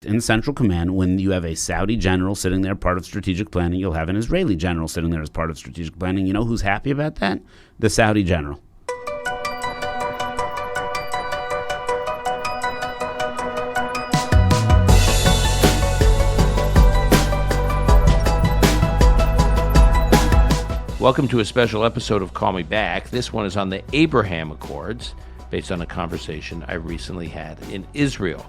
in Central Command, when you have a Saudi general sitting there, part of strategic planning, you'll have an Israeli general sitting there as part of strategic planning. You know who's happy about that? The Saudi general. Welcome to a special episode of Call Me Back. This one is on the Abraham Accords, based on a conversation I recently had in Israel.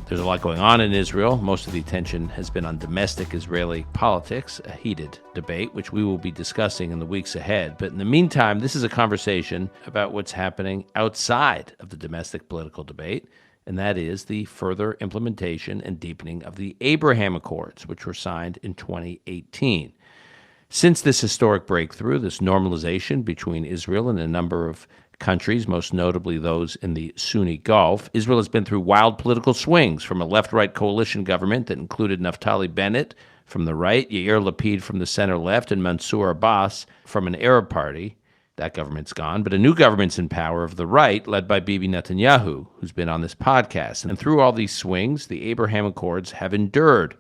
There's a lot going on in Israel. Most of the attention has been on domestic Israeli politics, a heated debate, which we will be discussing in the weeks ahead. But in the meantime, this is a conversation about what's happening outside of the domestic political debate, and that is the further implementation and deepening of the Abraham Accords, which were signed in 2018. Since this historic breakthrough, this normalization between Israel and a number of countries, most notably those in the Sunni Gulf, Israel has been through wild political swings, from a left-right coalition government that included Naftali Bennett from the right, Yair Lapid from the center-left, and Mansour Abbas from an Arab party. That government's gone, but a new government's in power of the right, led by Bibi Netanyahu, who's been on this podcast. And through all these swings, the Abraham Accords have endured.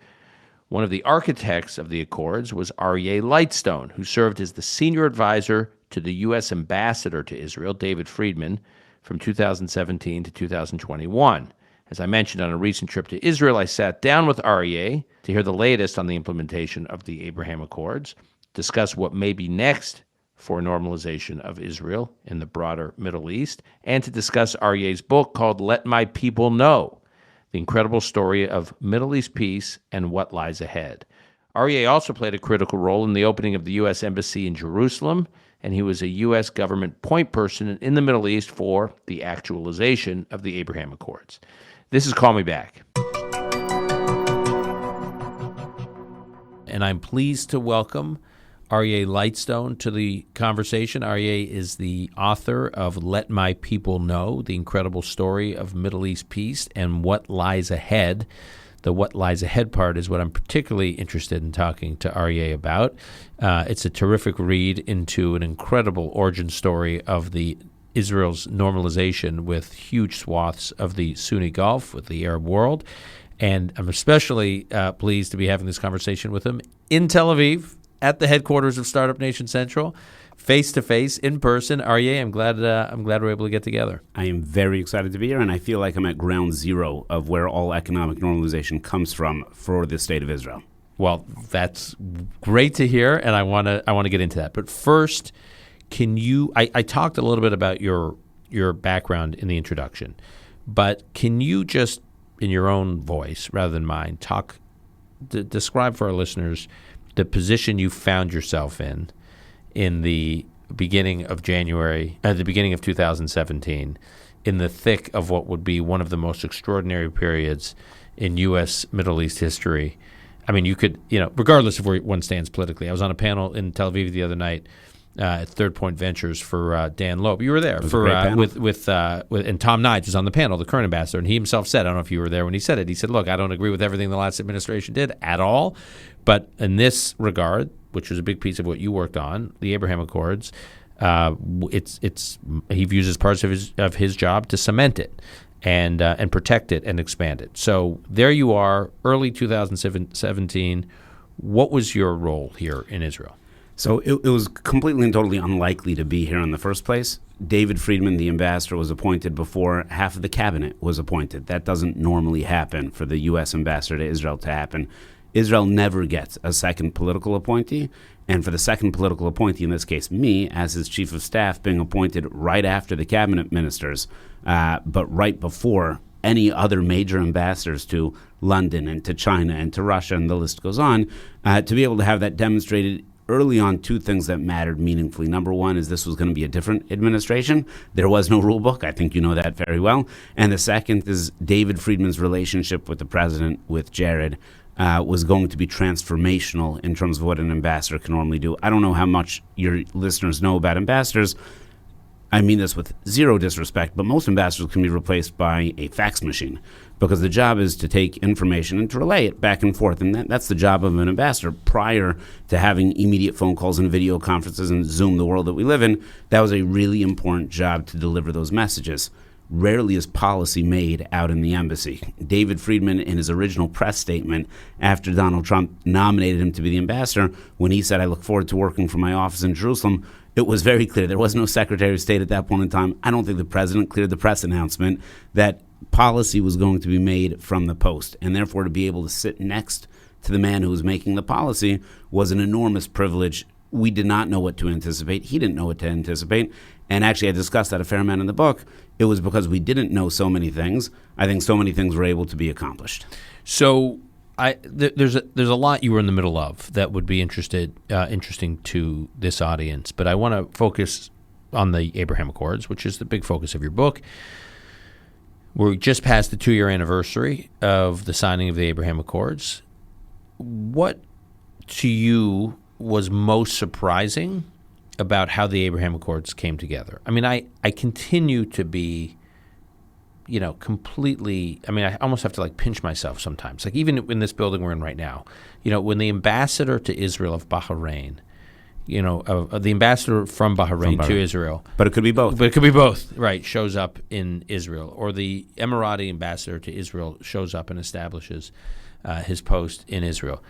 One of the architects of the Accords was Aryeh Lightstone, who served as the senior advisor to the U.S. ambassador to Israel, David Friedman, from 2017 to 2021. As I mentioned on a recent trip to Israel, I sat down with Aryeh to hear the latest on the implementation of the Abraham Accords, discuss what may be next for normalization of Israel in the broader Middle East, and to discuss Aryeh's book called Let My People Know, the incredible story of Middle East peace and what lies ahead. Aryeh also played a critical role in the opening of the U.S. Embassy in Jerusalem, and he was a U.S. government point person in the Middle East for the actualization of the Abraham Accords. This is Call Me Back. And I'm pleased to welcome Aryeh Lightstone to the conversation. Aryeh is the author of Let My People Know, the incredible story of Middle East peace and what lies ahead. The what lies ahead part is what I'm particularly interested in talking to Aryeh about. It's a terrific read into an incredible origin story of Israel's normalization with huge swaths of the Sunni Gulf, with the Arab world. And I'm especially pleased to be having this conversation with him in Tel Aviv, at the headquarters of Startup Nation Central, face-to-face, in person. Aryeh, I'm glad we're able to get together. I am very excited to be here, and I feel like I'm at ground zero of where all economic normalization comes from for the state of Israel. Well, that's great to hear, and I want to get into that. But first, can you? I talked a little bit about your background in the introduction, but can you just, in your own voice rather than mine, describe for our listeners the position you found yourself in the beginning of January, at the beginning of 2017, in the thick of what would be one of the most extraordinary periods in U.S. Middle East history. I mean, you could, regardless of where one stands politically. I was on a panel in Tel Aviv the other night at Third Point Ventures for Dan Loeb. You were there and Tom Nige was on the panel, the current ambassador, and he himself said, I don't know if you were there when he said it. He said, "Look, I don't agree with everything the last administration did at all, but in this regard, which was a big piece of what you worked on, the Abraham Accords, he views as parts of his job to cement it and protect it and expand it." So there you are, early 2017. What was your role here in Israel? So it was completely and totally unlikely to be here in the first place. David Friedman, the ambassador, was appointed before half of the cabinet was appointed. That doesn't normally happen for the U.S. ambassador to Israel to happen. Israel never gets a second political appointee, and for the second political appointee, in this case me, as his chief of staff, being appointed right after the cabinet ministers, but right before any other major ambassadors to London and to China and to Russia, and the list goes on, to be able to have that demonstrated early on, two things that mattered meaningfully. Number one is this was going to be a different administration. There was no rule book. I think you know that very well. And the second is David Friedman's relationship with the president, with Jared, was going to be transformational in terms of what an ambassador can normally do. I don't know how much your listeners know about ambassadors. I mean this with zero disrespect, but most ambassadors can be replaced by a fax machine because the job is to take information and to relay it back and forth. And that's the job of an ambassador. Prior to having immediate phone calls and video conferences and Zoom, the world that we live in, that was a really important job to deliver those messages. rarely is policy made out in the embassy. David Friedman, in his original press statement after Donald Trump nominated him to be the ambassador, when he said, "I look forward to working from my office in Jerusalem," it was very clear. There was no Secretary of State at that point in time. I don't think the president cleared the press announcement that policy was going to be made from the post. And therefore, to be able to sit next to the man who was making the policy was an enormous privilege. We did not know what to anticipate. He didn't know what to anticipate. And actually, I discussed that a fair amount in the book. It was because we didn't know so many things. I think so many things were able to be accomplished. So there's a lot you were in the middle of that would be interesting to this audience. But I want to focus on the Abraham Accords, which is the big focus of your book. We're just past the 2-year anniversary of the signing of the Abraham Accords. What to you was most surprising about how the Abraham Accords came together? I mean, I continue to be, completely, I almost have to pinch myself sometimes. Like even in this building we're in right now, when the ambassador to Israel of Bahrain, the ambassador from Bahrain to Israel. But it could be both. But it could be both, right, shows up in Israel. Or the Emirati ambassador to Israel shows up and establishes his post in Israel.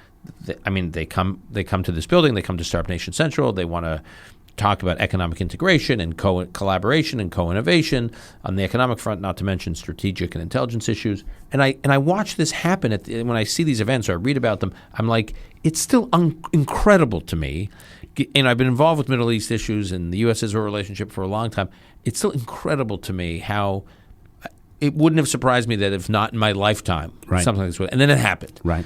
They come to this building. They come to Startup Nation Central. They want to talk about economic integration and collaboration and co-innovation on the economic front, not to mention strategic and intelligence issues. And I watch this happen when I see these events or I read about them. I'm like, it's still incredible to me. And I've been involved with Middle East issues and the U.S.-Israel relationship for a long time. It's still incredible to me how it wouldn't have surprised me that if not in my lifetime, something like this would. And then it happened. Right.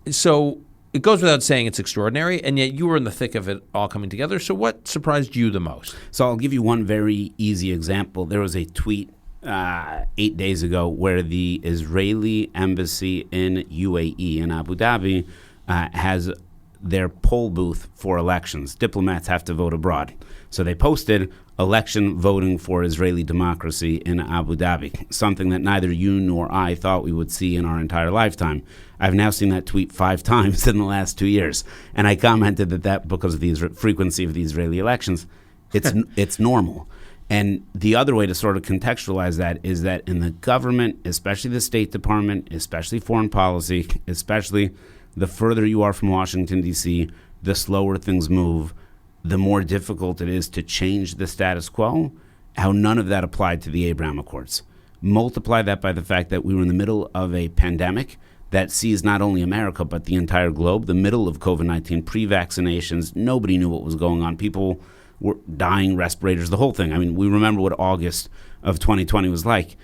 So it goes without saying it's extraordinary, and yet you were in the thick of it all coming together. So what surprised you the most? So I'll give you one very easy example. There was a tweet 8 days ago where the Israeli embassy in UAE, in Abu Dhabi, has their poll booth for elections. Diplomats have to vote abroad. So they posted election voting for Israeli democracy in Abu Dhabi, something that neither you nor I thought we would see in our entire lifetime. I've now seen that tweet 5 times in the last 2 years. And I commented that because of the frequency of the Israeli elections, it's normal. And the other way to sort of contextualize that is that in the government, especially the State Department, especially foreign policy, especially the further you are from Washington, D.C., the slower things move, the more difficult it is to change the status quo, how none of that applied to the Abraham Accords. Multiply that by the fact that we were in the middle of a pandemic that sees not only America but the entire globe, the middle of COVID-19, pre-vaccinations. Nobody knew what was going on. People were dying, respirators, the whole thing. I mean, we remember what August of 2020 was like.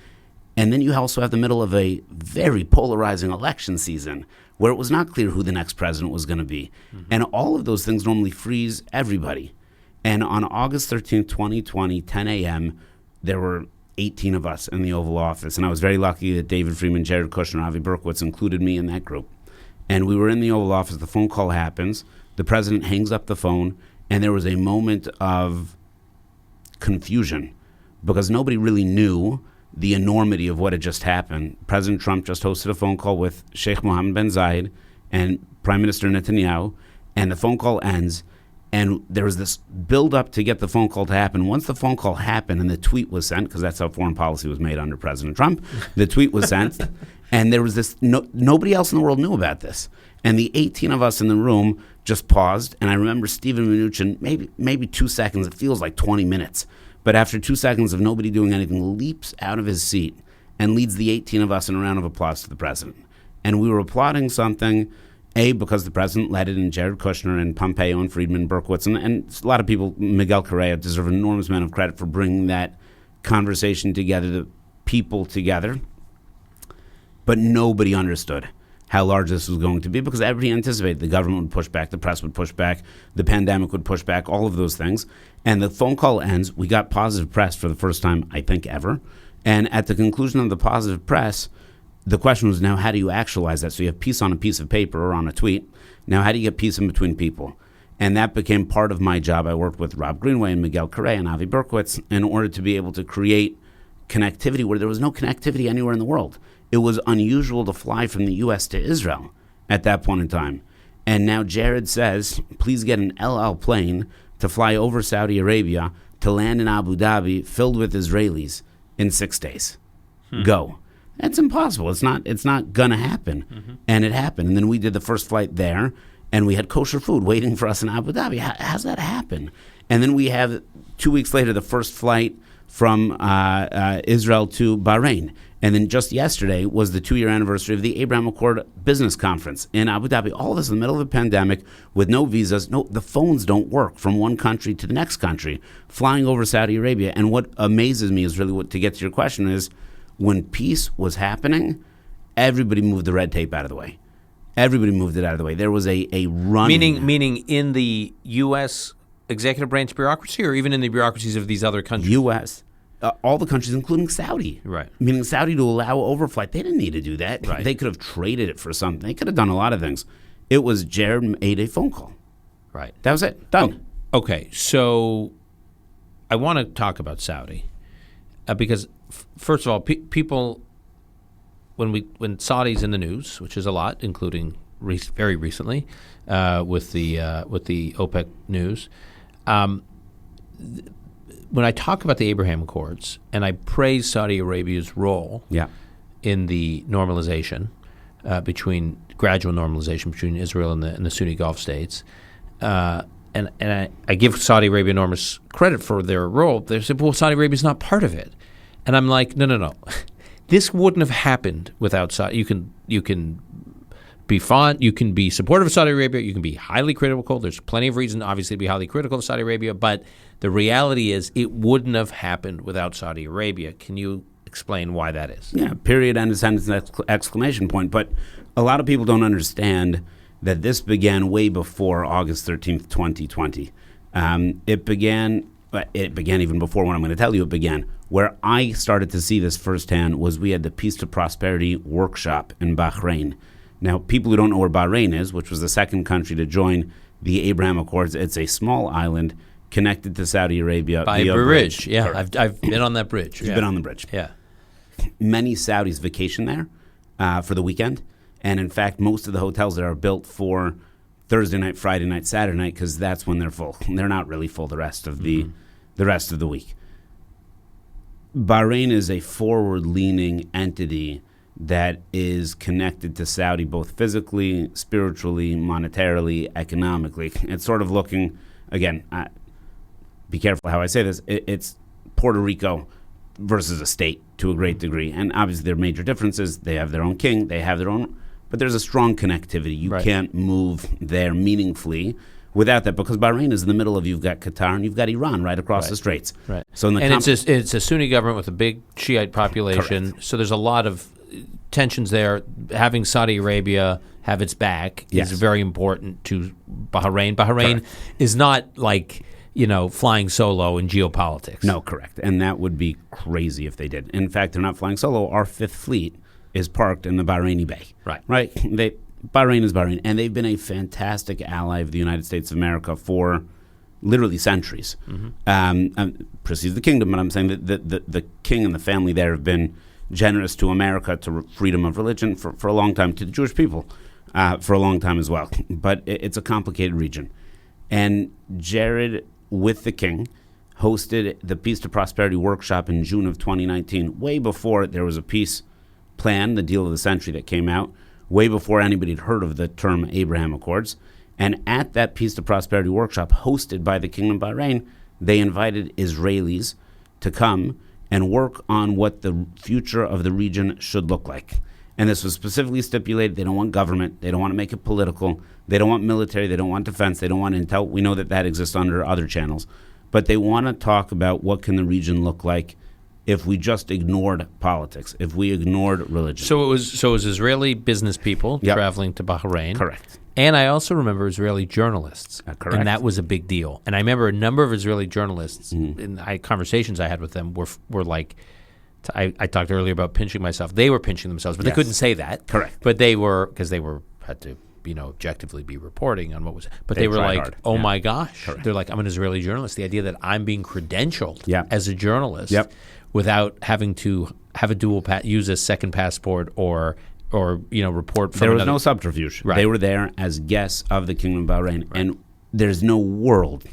And then you also have the middle of a very polarizing election season where it was not clear who the next president was going to be. Mm-hmm. And all of those things normally freeze everybody. And on August 13th, 2020, 10 a.m., there were 18 of us in the Oval Office. And I was very lucky that David Friedman, Jared Kushner, Avi Berkowitz included me in that group. And we were in the Oval Office. The phone call happens. The president hangs up the phone. And there was a moment of confusion because nobody really knew the enormity of what had just happened. President Trump just hosted a phone call with Sheikh Mohammed bin Zayed and Prime Minister Netanyahu, and the phone call ends, and there was this build-up to get the phone call to happen. Once the phone call happened and the tweet was sent, because that's how foreign policy was made under President Trump, the tweet was sent, and there was this, nobody else in the world knew about this. And the 18 of us in the room just paused, and I remember Stephen Mnuchin, maybe 2 seconds, it feels like 20 minutes, but after 2 seconds of nobody doing anything, leaps out of his seat and leads the 18 of us in a round of applause to the president. And we were applauding something, because the president led it, and Jared Kushner and Pompeo and Friedman, Berkowitz, and a lot of people, Miguel Correa, deserve an enormous amount of credit for bringing that conversation together, the people together. But nobody understood how large this was going to be because everybody anticipated the government would push back, the press would push back, the pandemic would push back, all of those things. And the phone call ends. We got positive press for the first time, I think, ever. And at the conclusion of the positive press, the question was, now how do you actualize that? So you have peace on a piece of paper or on a tweet. Now how do you get peace in between people? And that became part of my job. I worked with Rob Greenway and Miguel Correa and Avi Berkowitz in order to be able to create connectivity where there was no connectivity anywhere in the world. It was unusual to fly from the U.S. to Israel at that point in time. And now Jared says, please get an El Al plane to fly over Saudi Arabia to land in Abu Dhabi filled with Israelis in 6 days. Go. That's impossible. It's not going to happen. And it happened. And then we did the first flight there, and we had kosher food waiting for us in Abu Dhabi. How's that happen? And then we have 2 weeks later the first flight from Israel to Bahrain. And then just yesterday was the 2-year anniversary of the Abraham Accord Business Conference in Abu Dhabi. All this in the middle of a pandemic with no visas. No, the phones don't work from one country to the next country, flying over Saudi Arabia. And what amazes me is really to get to your question is, when peace was happening, everybody moved the red tape out of the way. Everybody moved it out of the way. There was a running. Meaning in the U.S. executive branch bureaucracy, or even in the bureaucracies of these other countries? U.S. All the countries, including Saudi. Right. Meaning Saudi to allow overflight. They didn't need to do that. Right. They could have traded it for something. They could have done a lot of things. It was Jared made a phone call. Right. That was it. Done. Okay. So I want to talk about Saudi because, first of all, people, when Saudi's in the news, which is a lot, including very recently with the OPEC news, when I talk about the Abraham Accords and I praise Saudi Arabia's role in the normalization gradual normalization between Israel and the Sunni Gulf states, and I give Saudi Arabia enormous credit for their role, they say, well, Saudi Arabia's not part of it. And I'm like, no. This wouldn't have happened without Saudi. You can be fond, you can be supportive of Saudi Arabia, you can be highly critical. There's plenty of reason, obviously, to be highly critical of Saudi Arabia, but the reality is it wouldn't have happened without Saudi Arabia. Can you explain why that is? Yeah, period, end of sentence, exclamation point. But a lot of people don't understand that this began way before August 13th, 2020. It began even before when I'm going to tell you it began. Where I started to see this firsthand was we had the Peace to Prosperity workshop in Bahrain. Now, people who don't know where Bahrain is, which was the second country to join the Abraham Accords, it's a small island connected to Saudi Arabia by via a bridge. Yeah, I've been on that bridge. You've been on the bridge. Yeah. Many Saudis vacation there for the weekend. And in fact, most of the hotels there are built for Thursday night, Friday night, Saturday night, because that's when they're full. They're not really full the rest of the rest of the week. Bahrain is a forward-leaning entity that is connected to Saudi both physically, spiritually, monetarily, economically. It's sort of looking, again, be careful how I say this, it's Puerto Rico versus a state to a great degree. And obviously there are major differences. They have their own king, they have their own, but there's a strong connectivity. You can't move there meaningfully without that, because Bahrain is in the middle of, you've got Qatar and you've got Iran right across the straits. Right. So in the it's a Sunni government with a big Shiite population. Correct. So there's a lot of tensions there. Having Saudi Arabia have its back is very important to Bahrain. Bahrain is not like, flying solo in geopolitics. No, correct. And that would be crazy if they did. In fact, they're not flying solo. Our Fifth Fleet is parked in the Bahraini Bay. Right. Bahrain is Bahrain, and they've been a fantastic ally of the United States of America for literally centuries. Precedes the kingdom, but I'm saying that the king and the family there have been generous to America, to freedom of religion for a long time, to the Jewish people for a long time as well. But it's a complicated region. And Jared, with the king, hosted the Peace to Prosperity workshop in June of 2019, way before there was a peace plan, the deal of the century that came out, way before anybody had heard of the term Abraham Accords. And at that Peace to Prosperity workshop hosted by the Kingdom of Bahrain, they invited Israelis to come and work on what the future of the region should look like. And this was specifically stipulated. They don't want government. They don't want to make it political. They don't want military. They don't want defense. They don't want intel. We know that exists under other channels. But they want to talk about what can the region look like if we just ignored politics, if we ignored religion. So it was Israeli business people traveling to Bahrain. Correct. And I also remember Israeli journalists. Correct. And that was a big deal. And I remember a number of Israeli journalists, in conversations I had with them, were like, I talked earlier about pinching myself. They were pinching themselves, but they couldn't say that. Correct. But they were, because they had to, objectively be reporting on what was. But they were like, hard. Oh my gosh. Correct. They're like, I'm an Israeli journalist. The idea that I'm being credentialed as a journalist without having to have a use a second passport or report from there was another. No subterfuge. Right. They were there as guests of the Kingdom of Bahrain. Right. And there's no world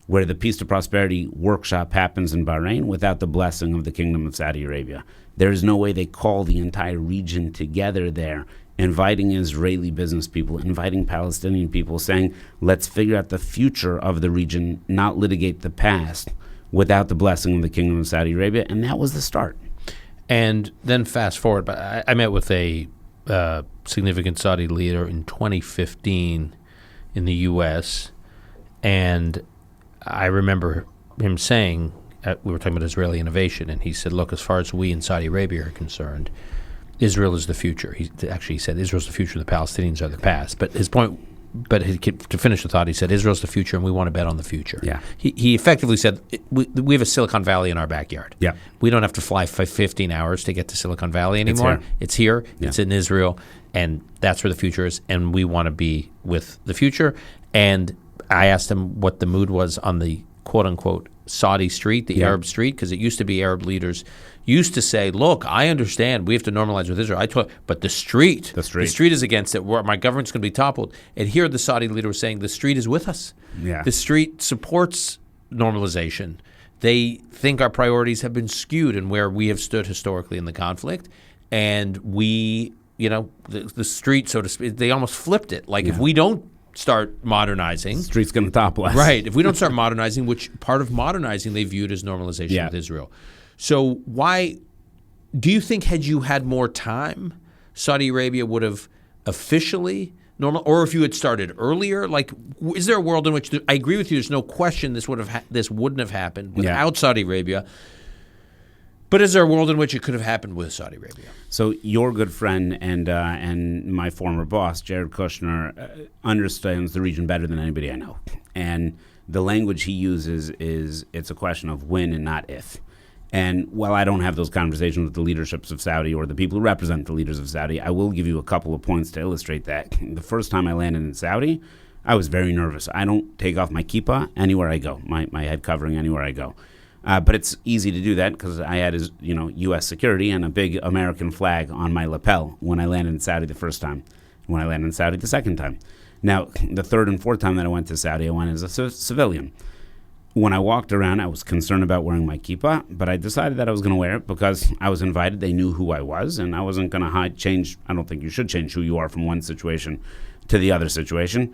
where the Peace to Prosperity workshop happens in Bahrain without the blessing of the Kingdom of Saudi Arabia. There is no way they call the entire region together there, inviting Israeli business people, inviting Palestinian people, saying, let's figure out the future of the region, not litigate the past, without the blessing of the Kingdom of Saudi Arabia. And that was the start. And then fast forward, but I met with a significant Saudi leader in 2015 in the U.S., and I remember him saying, we were talking about Israeli innovation, and he said, look, as far as we in Saudi Arabia are concerned, Israel is the future. He said Israel's the future, the Palestinians are the past. But his point, to finish the thought, he said Israel's the future and we want to bet on the future. Yeah. He effectively said we have a Silicon Valley in our backyard. Yeah. We don't have to fly 15 hours to get to Silicon Valley anymore. It's here. Yeah. It's in Israel, and that's where the future is, and we want to be with the future. And I asked him what the mood was on the quote-unquote Saudi street, the Arab street, because it used to be Arab leaders used to say, look, I understand we have to normalize with Israel. But the street is against it. My government's going to be toppled. And here the Saudi leader was saying the street is with us. Yeah. The street supports normalization. They think our priorities have been skewed in where we have stood historically in the conflict. And we, the street, so to speak, they almost flipped it. Like if we don't start modernizing, the street's going to topple us. Right. If we don't start modernizing, which part of modernizing they viewed as normalization with Israel. So why do you think, had you had more time, Saudi Arabia would have officially normal, or if you had started earlier? Like, is there a world in which I agree with you? There's no question this wouldn't have happened without Saudi Arabia. But is there a world in which it could have happened with Saudi Arabia? So your good friend and my former boss, Jared Kushner, understands the region better than anybody I know. And the language he uses is it's a question of when and not if. And while I don't have those conversations with the leaderships of Saudi or the people who represent the leaders of Saudi, I will give you a couple of points to illustrate that. The first time I landed in Saudi, I was very nervous. I don't take off my kippah anywhere I go, my head covering anywhere I go. But it's easy to do that because I had U.S. security and a big American flag on my lapel when I landed in Saudi the first time, when I landed in Saudi the second time. Now, the third and fourth time that I went to Saudi, I went as a civilian. When I walked around, I was concerned about wearing my kippah, but I decided that I was going to wear it because I was invited. They knew who I was, and I wasn't going to change. I don't think you should change who you are from one situation to the other situation.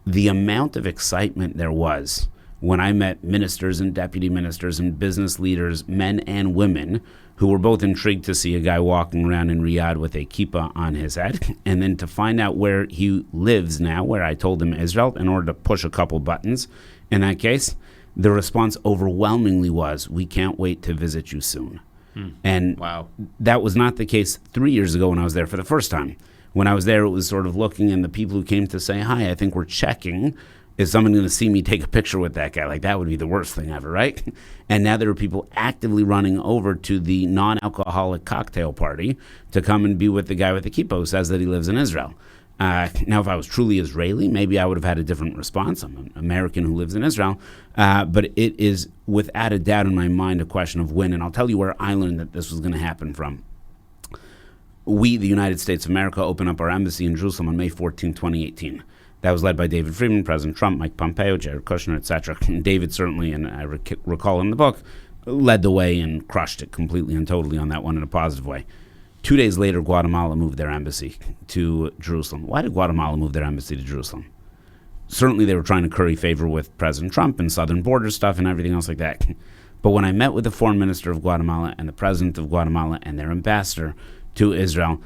The amount of excitement there was when I met ministers and deputy ministers and business leaders, men and women, who were both intrigued to see a guy walking around in Riyadh with a kippah on his head, and then to find out where he lives now, where I told him Israel, in order to push a couple buttons. In that case, the response overwhelmingly was, we can't wait to visit you soon. And that was not the case 3 years ago when I was there for the first time. When I was there, it was sort of looking, and the people who came to say, hi, I think we're checking, is someone going to see me take a picture with that guy? Like, that would be the worst thing ever, right? And now there are people actively running over to the non-alcoholic cocktail party to come and be with the guy with the kippah who says that he lives in Israel. Now, if I was truly Israeli, maybe I would have had a different response. I'm an American who lives in Israel. But it is, without a doubt in my mind, a question of when. And I'll tell you where I learned that this was going to happen from. We, the United States of America, opened up our embassy in Jerusalem on May 14, 2018. That was led by David Friedman, President Trump, Mike Pompeo, Jared Kushner, etc. David certainly, and I recall in the book, led the way and crushed it completely and totally on that one in a positive way. 2 days later, Guatemala moved their embassy to Jerusalem. Why did Guatemala move their embassy to Jerusalem? Certainly they were trying to curry favor with President Trump and southern border stuff and everything else like that. But when I met with the foreign minister of Guatemala and the president of Guatemala and their ambassador to Israel,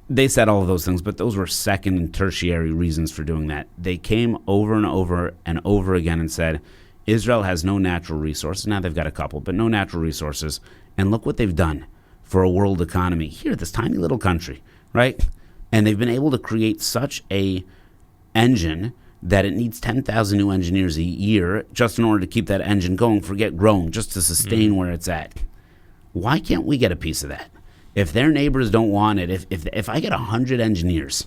they said all of those things, but those were second and tertiary reasons for doing that. They came over and over and over again and said, Israel has no natural resources. Now they've got a couple, but no natural resources. And look what they've done for a world economy here, this tiny little country, right? And they've been able to create such a engine that it needs 10,000 new engineers a year just in order to keep that engine going, forget growing, just to sustain where it's at. Why can't we get a piece of that? If their neighbors don't want it, if I get 100 engineers,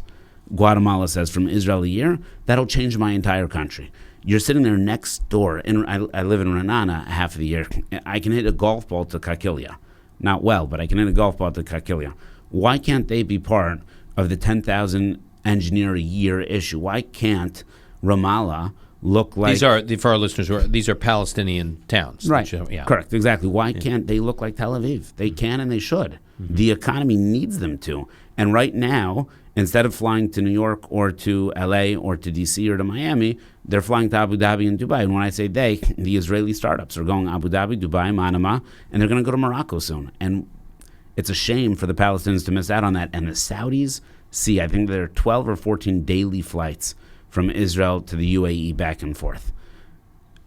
Guatemala says, from Israel a year, that'll change my entire country. You're sitting there next door, and I live in Renana half of the year. I can hit a golf ball to Kakilia. Not well, but I can hit a golf ball to Kakilia. Why can't they be part of the 10,000 engineer a year issue? Why can't Ramallah look like... These are, for our listeners, these are Palestinian towns. Right. Yeah. Correct. Exactly. Why can't they look like Tel Aviv? They can and they should. The economy needs them to. And right now, instead of flying to New York or to LA or to DC or to Miami, they're flying to Abu Dhabi and Dubai. And when I say they, the Israeli startups are going Abu Dhabi, Dubai, Manama, and they're going to go to Morocco soon. And it's a shame for the Palestinians to miss out on that. And the Saudis see, I think there are 12 or 14 daily flights from Israel to the UAE back and forth.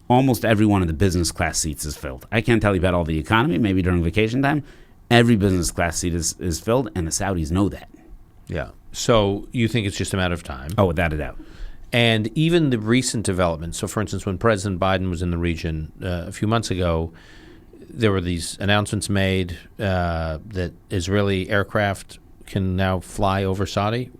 Almost every one of the business class seats is filled. I can't tell you about all the economy, maybe during vacation time. Every business class seat is filled, and the Saudis know that. Yeah. So you think it's just a matter of time? Oh, without a doubt. And even the recent developments. So, for instance, when President Biden was in the region a few months ago, there were these announcements made that Israeli aircraft can now fly over Saudi.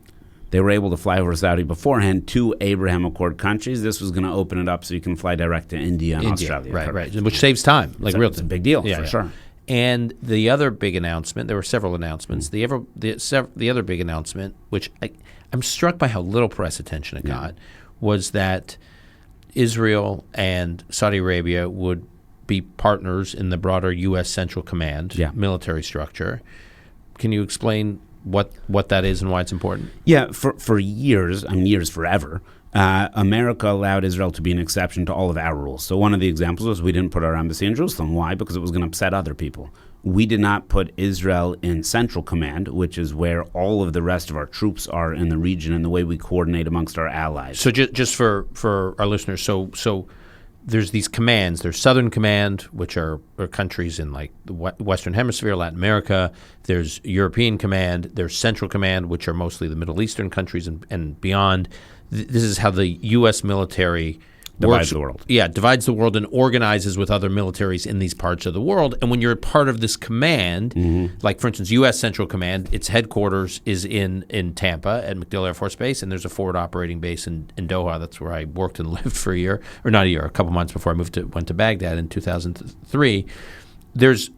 They were able to fly over Saudi beforehand to Abraham Accord countries. This was going to open it up so you can fly direct to India and Australia. Right, which saves time. It's a big deal, for sure. And the other big announcement, there were several announcements. The other big announcement, which I'm struck by how little press attention it got, was that Israel and Saudi Arabia would be partners in the broader U.S. Central Command military structure. Can you explain what that is and why it's important? Yeah, for years, forever, America allowed Israel to be an exception to all of our rules. So one of the examples was we didn't put our embassy in Jerusalem. Why? Because it was going to upset other people. We did not put Israel in Central Command, which is where all of the rest of our troops are in the region and the way we coordinate amongst our allies. So just for our listeners, so there's these commands. There's Southern Command, which are countries in like the Western Hemisphere, Latin America. There's European Command. There's Central Command, which are mostly the Middle Eastern countries and beyond. This is how the U.S. military divides the world. Yeah, divides the world and organizes with other militaries in these parts of the world. And when you're a part of this command, like, for instance, U.S. Central Command, its headquarters is in Tampa at MacDill Air Force Base, and there's a forward operating base in Doha. That's where I worked and lived for a year, or not a year, a couple months before I went to Baghdad in 2003. I'm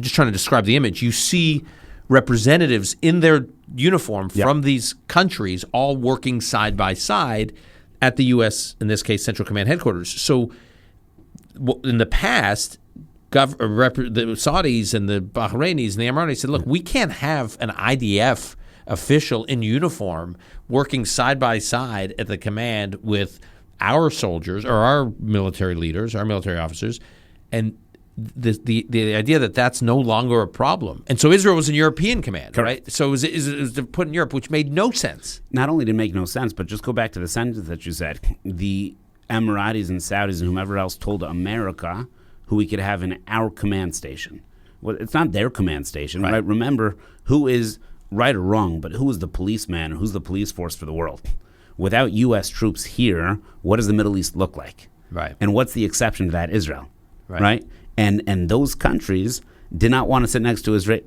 just trying to describe the image. You see representatives in their uniform from these countries all working side by side at the U.S., in this case, Central Command headquarters. So in the past, the Saudis and the Bahrainis and the Emirates said, look, we can't have an IDF official in uniform working side by side at the command with our soldiers or our military leaders, our military officers, and the idea that that's no longer a problem. And so Israel was in European Command, correct, right? So it was put in Europe, which made no sense. Not only did it make no sense, but just go back to the sentence that you said. The Emiratis and Saudis and whomever else told America who we could have in our command station. Well, it's not their command station, right? Remember, who is, right or wrong, but who is the policeman or who's the police force for the world? Without U.S. troops here, what does the Middle East look like? Right. And what's the exception to that? Israel, right? And those countries did not want to sit next to Israel.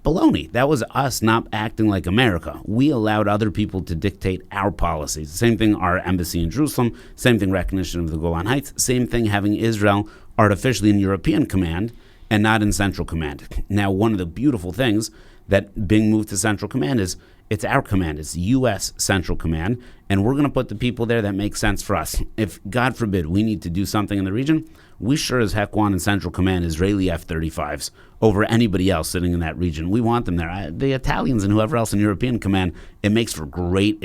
Baloney. That was us not acting like America. We allowed other people to dictate our policies. Same thing, our embassy in Jerusalem. Same thing, recognition of the Golan Heights. Same thing, having Israel artificially in European Command and not in Central Command. Now, one of the beautiful things that being moved to Central Command is it's our command. It's U.S. Central Command, and we're going to put the people there that make sense for us. If, God forbid, we need to do something in the region, we sure as heck want in Central Command Israeli F-35s over anybody else sitting in that region. We want them there. The Italians and whoever else in European Command, it makes for great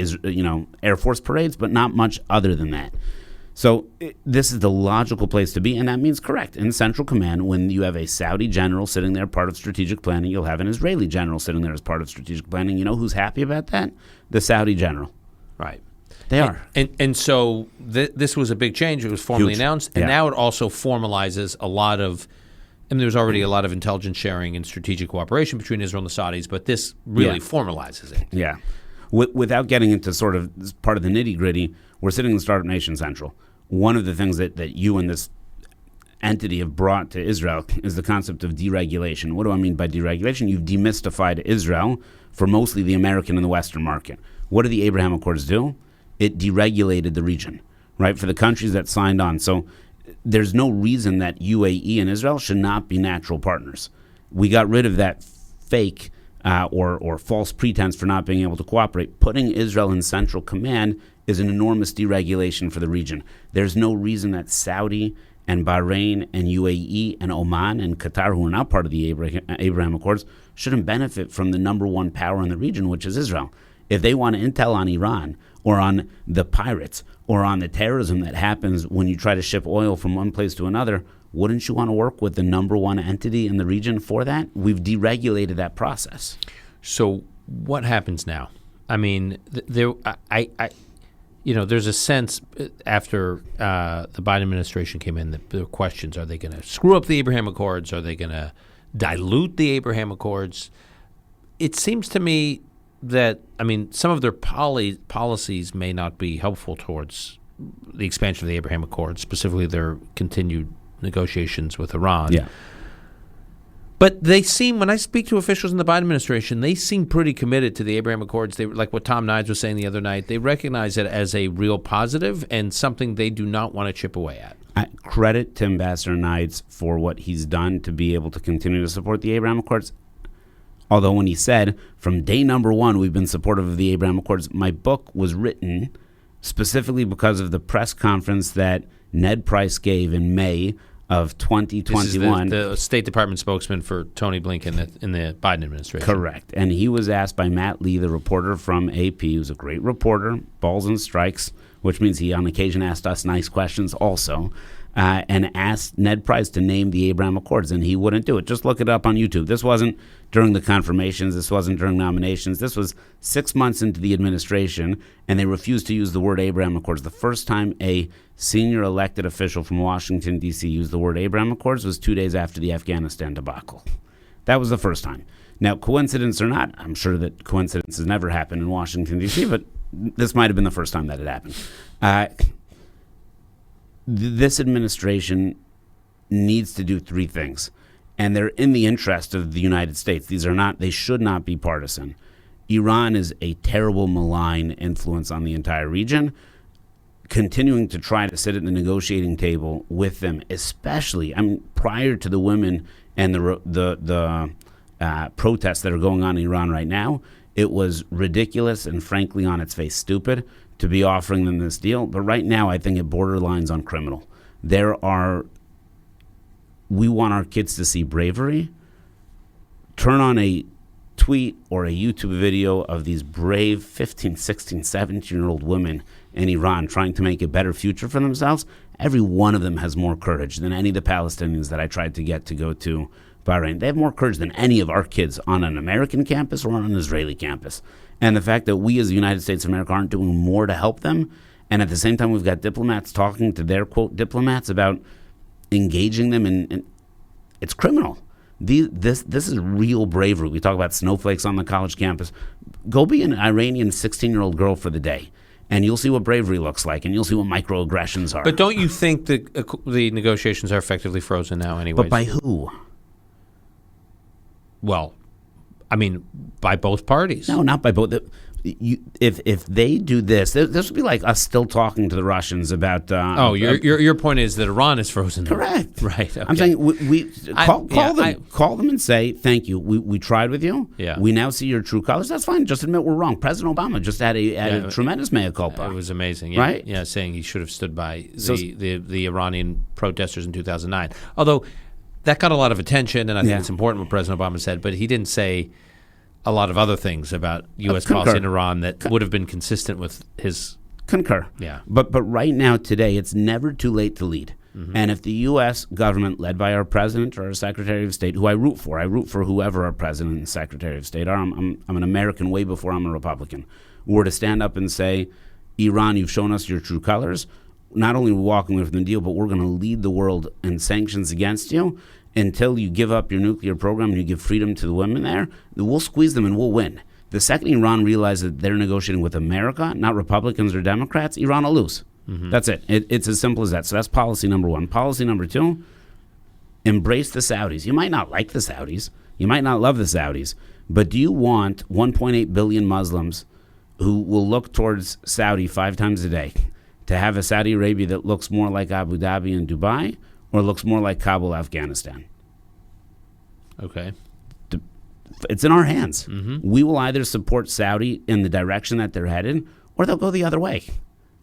Air Force parades, but not much other than that. So this is the logical place to be, and that means correct. In Central Command, when you have a Saudi general sitting there, part of strategic planning, you'll have an Israeli general sitting there as part of strategic planning. You know who's happy about that? The Saudi general. Right. They are. And so this was a big change. It was formally announced, and now it also formalizes a lot of – I mean, there's already a lot of intelligence sharing and strategic cooperation between Israel and the Saudis, but this really formalizes it. Yeah. Without getting into sort of part of the nitty-gritty, we're sitting in Startup Nation Central. One of the things that you and this entity have brought to Israel is the concept of deregulation. What do I mean by deregulation? You've demystified Israel for mostly the American and the Western market. What do the Abraham Accords do? It deregulated the region, right, for the countries that signed on. So there's no reason that UAE and Israel should not be natural partners. We got rid of that fake or false pretense for not being able to cooperate. Putting Israel in Central Command is an enormous deregulation for the region. There's no reason that Saudi and Bahrain and UAE and Oman and Qatar, who are not part of the Abraham Accords, shouldn't benefit from the number one power in the region, which is Israel. If they want intel on Iran or on the pirates or on the terrorism that happens when you try to ship oil from one place to another, wouldn't you want to work with the number one entity in the region for that? We've deregulated that process. So what happens now? I mean, there's a sense after the Biden administration came in that there were questions: are they going to screw up the Abraham Accords? Are they going to dilute the Abraham Accords? It seems to me that, some of their policies may not be helpful towards the expansion of the Abraham Accords, specifically their continued negotiations with Iran. Yeah. But they seem, when I speak to officials in the Biden administration, they seem pretty committed to the Abraham Accords. They, like what Tom Nides was saying the other night, they recognize it as a real positive and something they do not want to chip away at. Credit to Ambassador Nides for what he's done to be able to continue to support the Abraham Accords. Although when he said, from day number one, we've been supportive of the Abraham Accords, my book was written specifically because of the press conference that Ned Price gave in May of 2021. This is the State Department spokesman for Tony Blinken in the Biden administration. Correct. And he was asked by Matt Lee, the reporter from AP, who's a great reporter, balls and strikes, which means he on occasion asked us nice questions also, and asked Ned Price to name the Abraham Accords, and he wouldn't do it. Just look it up on YouTube. This wasn't during the confirmations. This wasn't during nominations. This was 6 months into the administration, and they refused to use the word Abraham Accords. The first time a senior elected official from Washington, D.C. used the word Abraham Accords was 2 days after the Afghanistan debacle. That was the first time. Now, coincidence or not, I'm sure that coincidences never happen in Washington, D.C., but this might have been the first time that it happened. This administration needs to do three things, and they're in the interest of the United States. They should not be partisan. Iran is a terrible, malign influence on the entire region. Continuing to try to sit at the negotiating table with them, especially, prior to the women and the protests that are going on in Iran right now, it was ridiculous and frankly on its face stupid to be offering them this deal. But right now I think it borderlines on criminal. We want our kids to see bravery. Turn on a tweet or a YouTube video of these brave 15, 16, 17-year-old women in Iran trying to make a better future for themselves. Every one of them has more courage than any of the Palestinians that I tried to get to go to Bahrain. They have more courage than any of our kids on an American campus or on an Israeli campus. And the fact that we as the United States of America aren't doing more to help them, and at the same time we've got diplomats talking to their, quote, diplomats about engaging them in it's criminal. This is real bravery. We talk about snowflakes on the college campus. Go be an Iranian 16-year-old girl for the day, and you'll see what bravery looks like, and you'll see what microaggressions are. But don't you think the negotiations are effectively frozen now anyway? But by who? Well, by both parties. No, not by both. If they do this would be like us still talking to the Russians about. Your point is that Iran is frozen. Correct. Right. Okay. I'm saying we call them and say thank you. We tried with you. Yeah. We now see your true colors. That's fine. Just admit we're wrong. President Obama just had a tremendous mea culpa. It was amazing. Yeah. Right. Yeah, saying he should have stood by the Iranian protesters in 2009. Although that got a lot of attention, and I think it's important what President Obama said, but he didn't say a lot of other things about U.S. policy in Iran that would have been consistent with his... Concur. Yeah. But right now, today, it's never too late to lead. Mm-hmm. And if the U.S. government, led by our president or our Secretary of State, who I root for whoever our president and Secretary of State are, I'm an American way before I'm a Republican, were to stand up and say, Iran, you've shown us your true colors. Not only are we walking away from the deal, but we're going to lead the world in sanctions against you. Until you give up your nuclear program and you give freedom to the women there, we'll squeeze them and we'll win. The second Iran realizes that they're negotiating with America, not Republicans or Democrats, Iran will lose. Mm-hmm. That's it. It's as simple as that. So that's policy number one. Policy number two, embrace the Saudis. You might not like the Saudis. You might not love the Saudis. But do you want 1.8 billion Muslims who will look towards Saudi 5 times a day to have a Saudi Arabia that looks more like Abu Dhabi and Dubai, or looks more like Kabul, Afghanistan? Okay. It's in our hands. Mm-hmm. We will either support Saudi in the direction that they're headed, or they'll go the other way.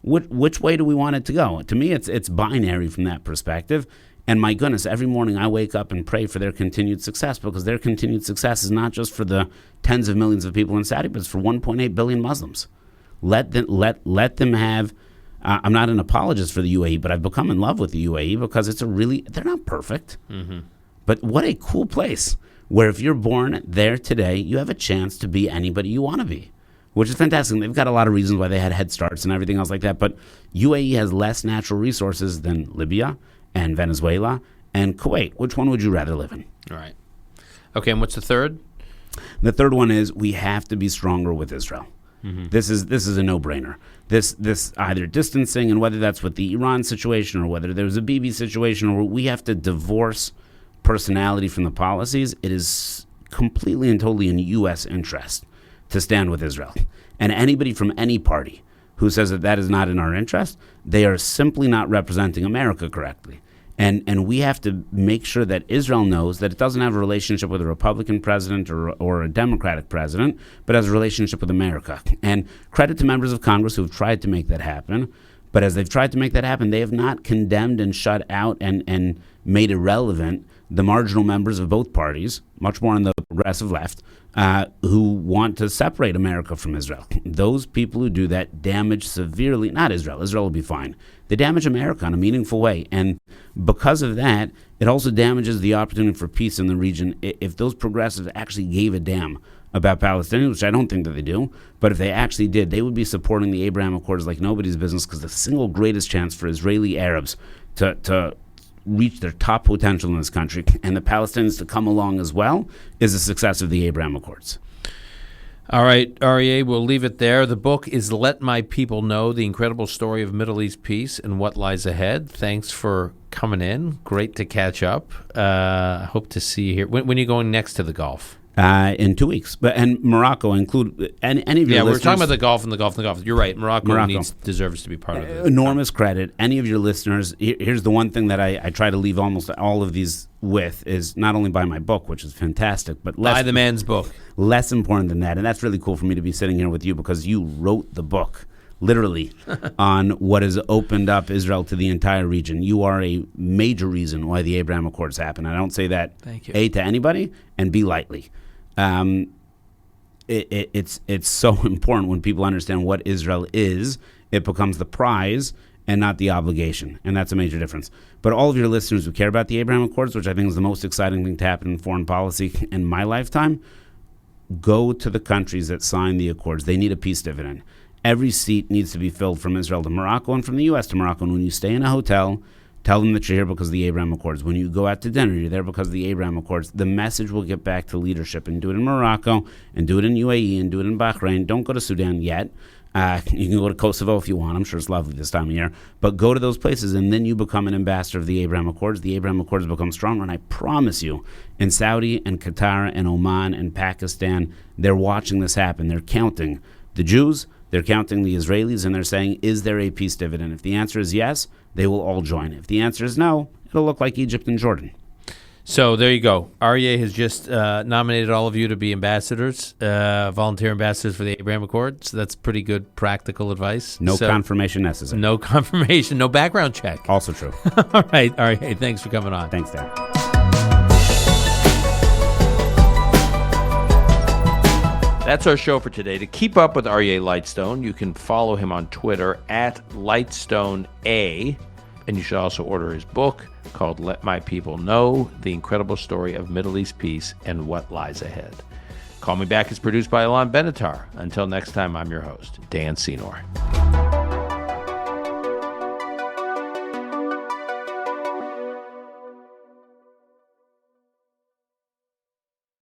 Which way do we want it to go? To me, it's binary from that perspective. And my goodness, every morning I wake up and pray for their continued success, because their continued success is not just for the tens of millions of people in Saudi, but it's for 1.8 billion Muslims. Let them have. I'm not an apologist for the UAE, but I've become in love with the UAE because they're not perfect. Mm-hmm. But what a cool place where if you're born there today, you have a chance to be anybody you want to be, which is fantastic. They've got a lot of reasons why they had head starts and everything else like that. But UAE has less natural resources than Libya and Venezuela and Kuwait. Which one would you rather live in? All right. Okay, and what's the third? The third one is we have to be stronger with Israel. Mm-hmm. This is a no-brainer. This either distancing, and whether that's with the Iran situation or whether there's a Bibi situation, or we have to divorce personality from the policies. It is completely and totally in U.S. interest to stand with Israel. And anybody from any party who says that is not in our interest, they are simply not representing America correctly. And we have to make sure that Israel knows that it doesn't have a relationship with a Republican president or a Democratic president, but has a relationship with America. And credit to members of Congress who have tried to make that happen. But as they've tried to make that happen, they have not condemned and shut out and made irrelevant the marginal members of both parties, much more on the progressive left, who want to separate America from Israel. Those people who do that damage severely, not Israel. Israel will be fine. They damage America in a meaningful way. And because of that, it also damages the opportunity for peace in the region. If those progressives actually gave a damn about Palestinians, which I don't think that they do, but if they actually did, they would be supporting the Abraham Accords like nobody's business, because the single greatest chance for Israeli Arabs to reach their top potential in this country and the Palestinians to come along as well is the success of the Abraham Accords. All right, Aryeh, we'll leave it there. The book is Let My People Know, The Incredible Story of Middle East Peace and What Lies Ahead. Thanks for coming in. Great to catch up. I hope to see you here. When are you going next to the Gulf? In 2 weeks. And Morocco include any of your listeners. Yeah, we're talking about the Gulf and the Gulf and the Gulf. You're right. Morocco deserves to be part of it. Enormous credit. Any of your listeners, here's the one thing that I try to leave almost all of these with, is not only buy my book, which is fantastic, but buy the man's book. Less important than that. And that's really cool for me to be sitting here with you, because you wrote the book, literally, on what has opened up Israel to the entire region. You are a major reason why the Abraham Accords happened. I don't say that, Thank you. A, to anybody, and B, lightly. It's so important when people understand what Israel is. It becomes the prize and not the obligation, and that's a major difference. But all of your listeners who care about the Abraham Accords, which I think is the most exciting thing to happen in foreign policy in my lifetime, go to the countries that signed the Accords. They need a peace dividend. Every seat needs to be filled from Israel to Morocco and from the U.S. to Morocco. And when you stay in a hotel, tell them that you're here because of the Abraham Accords. When you go out to dinner, you're there because of the Abraham Accords. The message will get back to leadership, and do it in Morocco, and do it in UAE, and do it in Bahrain. Don't go to Sudan yet. You can go to Kosovo if you want. I'm sure it's lovely this time of year. But go to those places, and then you become an ambassador of the Abraham Accords. The Abraham Accords become stronger, and I promise you, in Saudi and Qatar and Oman and Pakistan, they're watching this happen. They're counting the Jews, they're counting the Israelis, and they're saying, is there a peace dividend? If the answer is yes, they will all join. If the answer is no, it'll look like Egypt and Jordan. So there you go. Aryeh has just nominated all of you to be ambassadors, volunteer ambassadors for the Abraham Accords. That's pretty good practical advice. No confirmation necessary. No confirmation, no background check. Also true. All right, Aryeh, thanks for coming on. Thanks, Dan. That's our show for today. To keep up with Aryeh Lightstone, you can follow him on Twitter at LightstoneA, and you should also order his book called Let My People Know, The Incredible Story of Middle East Peace and What Lies Ahead. Call Me Back is produced by Alon Benatar. Until next time, I'm your host, Dan Senor.